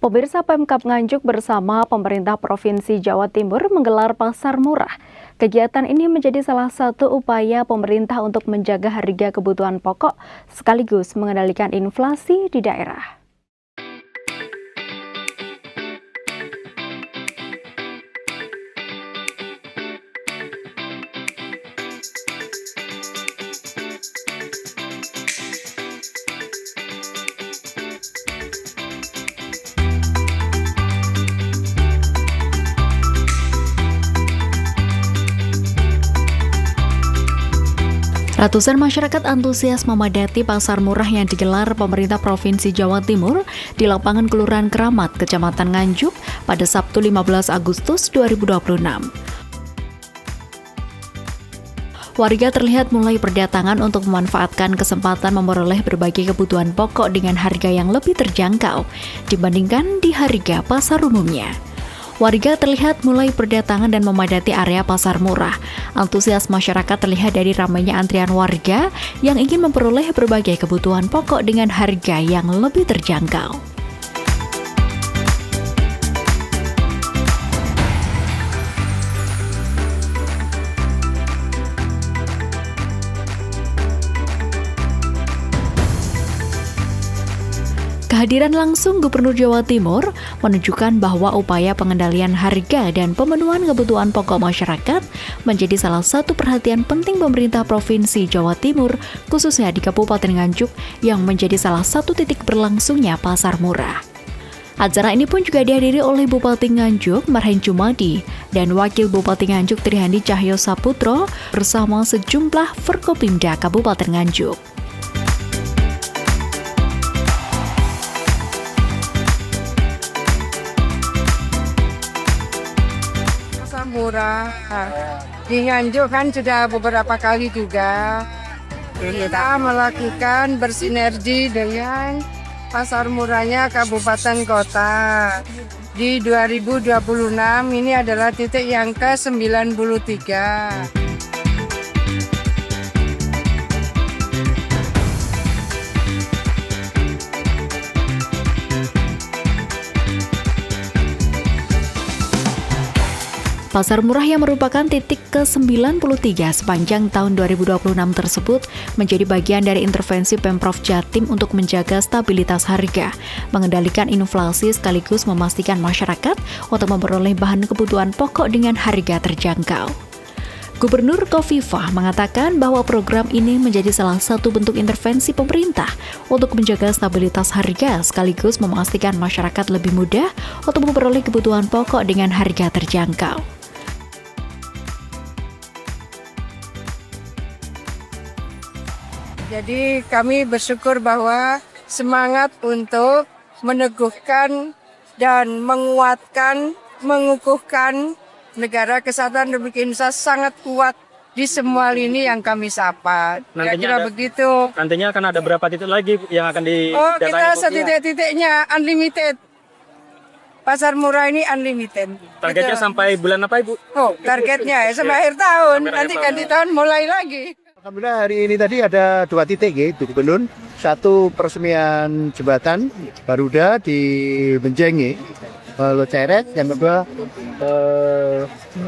Pemirsa Pemkab Nganjuk bersama pemerintah Provinsi Jawa Timur menggelar pasar murah. Kegiatan ini menjadi salah satu upaya pemerintah untuk menjaga harga kebutuhan pokok sekaligus mengendalikan inflasi di daerah. Ratusan masyarakat antusias memadati pasar murah yang digelar pemerintah Provinsi Jawa Timur di lapangan Kelurahan Keramat, Kecamatan Nganjuk pada Sabtu 15 Agustus 2026. Warga terlihat mulai berdatangan untuk memanfaatkan kesempatan memperoleh berbagai kebutuhan pokok dengan harga yang lebih terjangkau dibandingkan di harga pasar umumnya. Warga terlihat mulai berdatangan dan memadati area pasar murah. Antusias masyarakat terlihat dari ramainya antrian warga yang ingin memperoleh berbagai kebutuhan pokok dengan harga yang lebih terjangkau. Kehadiran langsung Gubernur Jawa Timur menunjukkan bahwa upaya pengendalian harga dan pemenuhan kebutuhan pokok masyarakat menjadi salah satu perhatian penting pemerintah Provinsi Jawa Timur, khususnya di Kabupaten Nganjuk yang menjadi salah satu titik berlangsungnya pasar murah. Acara ini pun juga dihadiri oleh Bupati Nganjuk, Marhen Jumadi, dan Wakil Bupati Nganjuk Trihandi Cahyo Saputro bersama sejumlah Forkopimda Kabupaten Nganjuk. Murah. Di Nganjuk kan sudah beberapa kali juga kita melakukan bersinergi dengan pasar murahnya kabupaten kota. Di 2026 ini adalah titik yang ke-93. Pasar murah yang merupakan titik ke-93 sepanjang tahun 2026 tersebut menjadi bagian dari intervensi Pemprov Jatim untuk menjaga stabilitas harga, mengendalikan inflasi sekaligus memastikan masyarakat untuk memperoleh bahan kebutuhan pokok dengan harga terjangkau. Gubernur Khofifah mengatakan bahwa program ini menjadi salah satu bentuk intervensi pemerintah untuk menjaga stabilitas harga sekaligus memastikan masyarakat lebih mudah untuk memperoleh kebutuhan pokok dengan harga terjangkau. Jadi kami bersyukur bahwa semangat untuk meneguhkan dan menguatkan, mengukuhkan negara kesatuan Republik Indonesia sangat kuat di semua lini yang kami sapa. Kira-kira begitu. Nantinya akan ada berapa titik lagi yang akan didatangi? Kita setitik-titiknya unlimited. Pasar murah ini unlimited. Targetnya sampai bulan apa, Ibu? Targetnya sampai akhir tahun. Nanti ganti tahun mulai lagi. Alhamdulillah hari ini tadi ada 2 titik gitu Gubernur. Satu peresmian jembatan Baruda di Benjeng, Ceret, yang kedua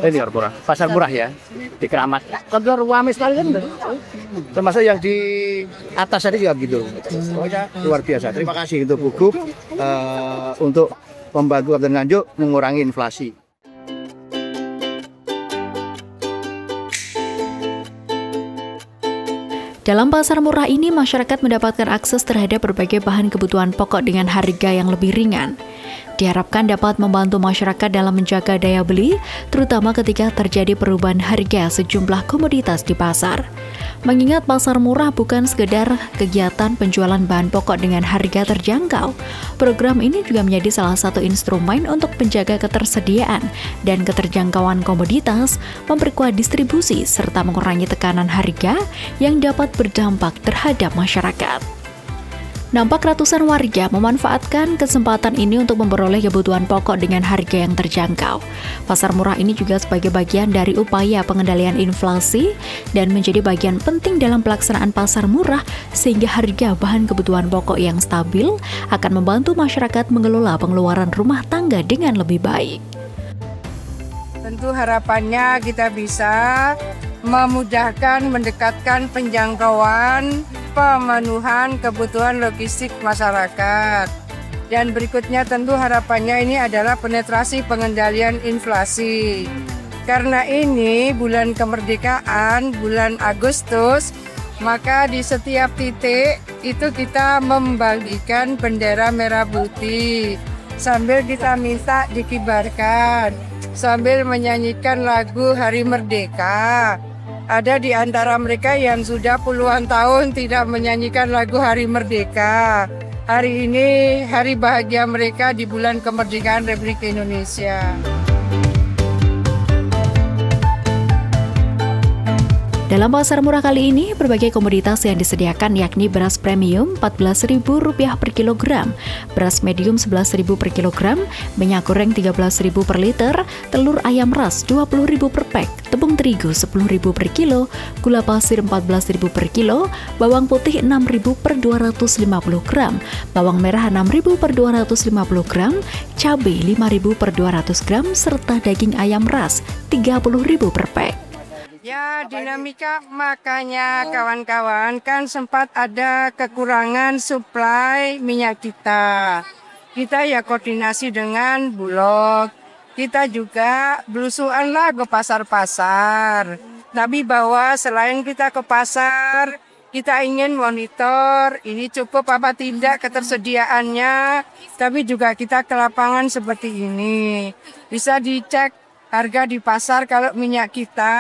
ini pasar murah ya di Keramat. Kan ramai sekali kan, termasuk yang di atas tadi juga begitu. Pokoknya luar biasa. Terima kasih untuk Bugub untuk membantu Kabupaten Nganjuk mengurangi inflasi. Dalam pasar murah ini, masyarakat mendapatkan akses terhadap berbagai bahan kebutuhan pokok dengan harga yang lebih ringan. Diharapkan dapat membantu masyarakat dalam menjaga daya beli, terutama ketika terjadi perubahan harga sejumlah komoditas di pasar. Mengingat pasar murah bukan sekedar kegiatan penjualan bahan pokok dengan harga terjangkau, program ini juga menjadi salah satu instrumen untuk menjaga ketersediaan dan keterjangkauan komoditas, memperkuat distribusi, serta mengurangi tekanan harga yang dapat berdampak terhadap masyarakat. Nampak ratusan warga memanfaatkan kesempatan ini untuk memperoleh kebutuhan pokok dengan harga yang terjangkau. Pasar murah ini juga sebagai bagian dari upaya pengendalian inflasi dan menjadi bagian penting dalam pelaksanaan pasar murah sehingga harga bahan kebutuhan pokok yang stabil akan membantu masyarakat mengelola pengeluaran rumah tangga dengan lebih baik. Tentu harapannya kita bisa memudahkan, mendekatkan penjangkauan pemenuhan kebutuhan logistik masyarakat. Dan berikutnya tentu harapannya ini adalah penetrasi pengendalian inflasi. Karena ini bulan kemerdekaan, bulan Agustus, maka di setiap titik itu kita membagikan bendera merah putih sambil kita minta dikibarkan, sambil menyanyikan lagu Hari Merdeka. Ada di antara mereka yang sudah puluhan tahun tidak menyanyikan lagu Hari Merdeka. Hari ini hari bahagia mereka di bulan kemerdekaan Republik Indonesia. Dalam pasar murah kali ini, berbagai komoditas yang disediakan yakni beras premium Rp14.000 per kilogram, beras medium Rp11.000 per kilogram, minyak goreng Rp13.000 per liter, telur ayam ras Rp20.000 per pak, tepung terigu Rp10.000 per kilo, gula pasir Rp14.000 per kilo, bawang putih Rp6.000 per 250 gram, bawang merah Rp6.000 per 250 gram, cabai Rp5.000 per 200 gram, serta daging ayam ras Rp30.000 per pak. Ya, dinamika makanya kawan-kawan kan sempat ada kekurangan suplai minyak kita. Kita ya koordinasi dengan Bulog. Kita juga belusuanlah ke pasar-pasar. Tapi bahwa selain kita ke pasar, kita ingin monitor ini cukup apa tidak ketersediaannya. Tapi juga kita ke lapangan seperti ini. Bisa dicek harga di pasar kalau minyak kita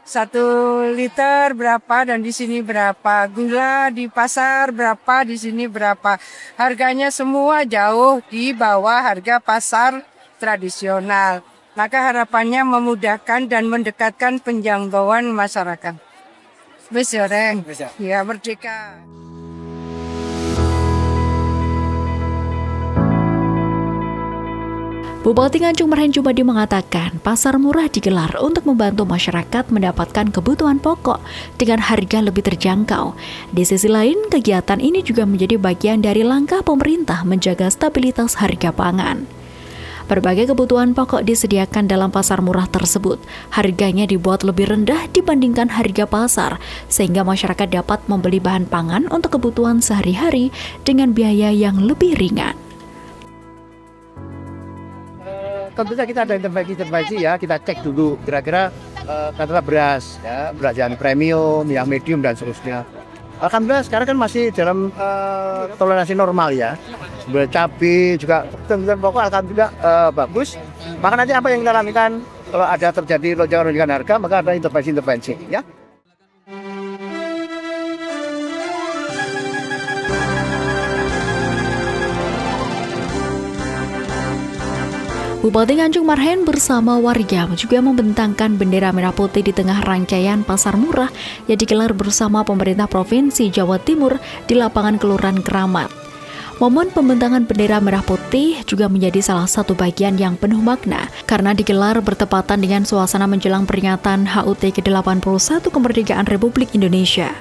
1 liter berapa dan di sini berapa, gula di pasar berapa, di sini berapa. Harganya semua jauh di bawah harga pasar tradisional. Maka harapannya memudahkan dan mendekatkan penjangkauan masyarakat. Wis ya, Reng. Ya, merdeka. Bupati Nganjuk Marhen Jumadi mengatakan pasar murah digelar untuk membantu masyarakat mendapatkan kebutuhan pokok dengan harga lebih terjangkau. Di sisi lain, kegiatan ini juga menjadi bagian dari langkah pemerintah menjaga stabilitas harga pangan. Berbagai kebutuhan pokok disediakan dalam pasar murah tersebut. Harganya dibuat lebih rendah dibandingkan harga pasar, sehingga masyarakat dapat membeli bahan pangan untuk kebutuhan sehari-hari dengan biaya yang lebih ringan. Tentunya kita ada intervensi ya, kita cek dulu kira-kira katakanlah beras, ya, beras yang premium, yang medium dan seterusnya. Alhamdulillah sekarang kan masih dalam toleransi normal ya. Cabai juga kebutuhan pokok alhamdulillah bagus. Maka nanti apa yang kita lakukan kalau ada terjadi lonjakan harga, maka ada intervensi ya. Bupati Nganjuk Marhen bersama warga juga membentangkan bendera merah putih di tengah rangkaian pasar murah yang digelar bersama pemerintah Provinsi Jawa Timur di lapangan Kelurahan Keramat. Momen pembentangan bendera merah putih juga menjadi salah satu bagian yang penuh makna karena digelar bertepatan dengan suasana menjelang peringatan HUT ke-81 kemerdekaan Republik Indonesia.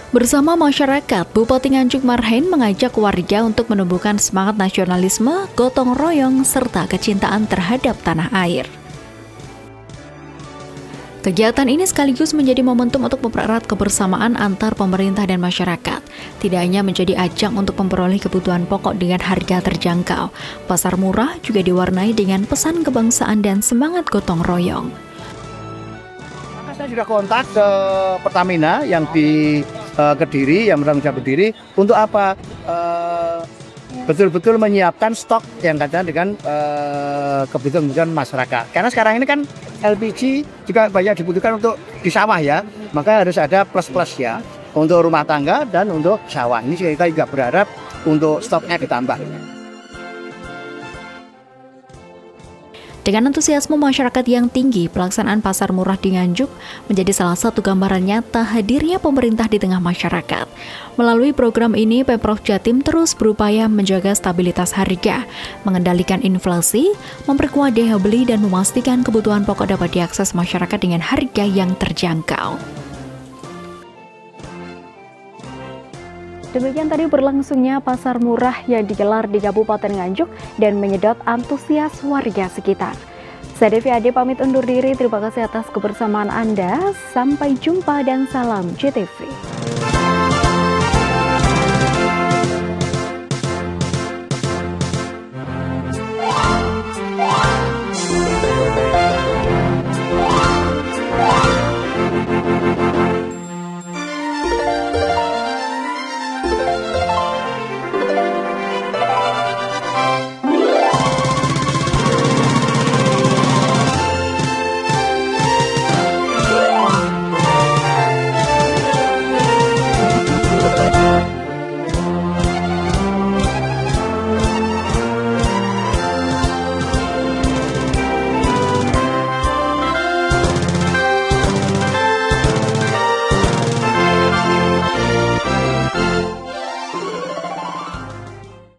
Bersama masyarakat, Bupati Nganjuk Marhen mengajak warga untuk menumbuhkan semangat nasionalisme, gotong royong, serta kecintaan terhadap tanah air. Kegiatan ini sekaligus menjadi momentum untuk mempererat kebersamaan antar pemerintah dan masyarakat. Tidak hanya menjadi ajang untuk memperoleh kebutuhan pokok dengan harga terjangkau, pasar murah juga diwarnai dengan pesan kebangsaan dan semangat gotong royong. Saya sudah kontak ke Pertamina yang di Kediri, yang bertanggung jawab Kediri, untuk apa? Betul-betul menyiapkan stok yang kaitan dengan kebutuhan masyarakat. Karena sekarang ini kan LPG juga banyak dibutuhkan untuk di sawah ya, maka harus ada plus-plus ya untuk rumah tangga dan untuk sawah. Ini kita juga berharap untuk stoknya ditambah. Dengan antusiasme masyarakat yang tinggi, pelaksanaan pasar murah di Nganjuk menjadi salah satu gambaran nyata hadirnya pemerintah di tengah masyarakat. Melalui program ini, Pemprov Jatim terus berupaya menjaga stabilitas harga, mengendalikan inflasi, memperkuat daya beli, dan memastikan kebutuhan pokok dapat diakses masyarakat dengan harga yang terjangkau. Demikian tadi berlangsungnya pasar murah yang digelar di Kabupaten Nganjuk dan menyedot antusias warga sekitar. Saya Devi Ade pamit undur diri, terima kasih atas kebersamaan Anda, sampai jumpa dan salam JTV.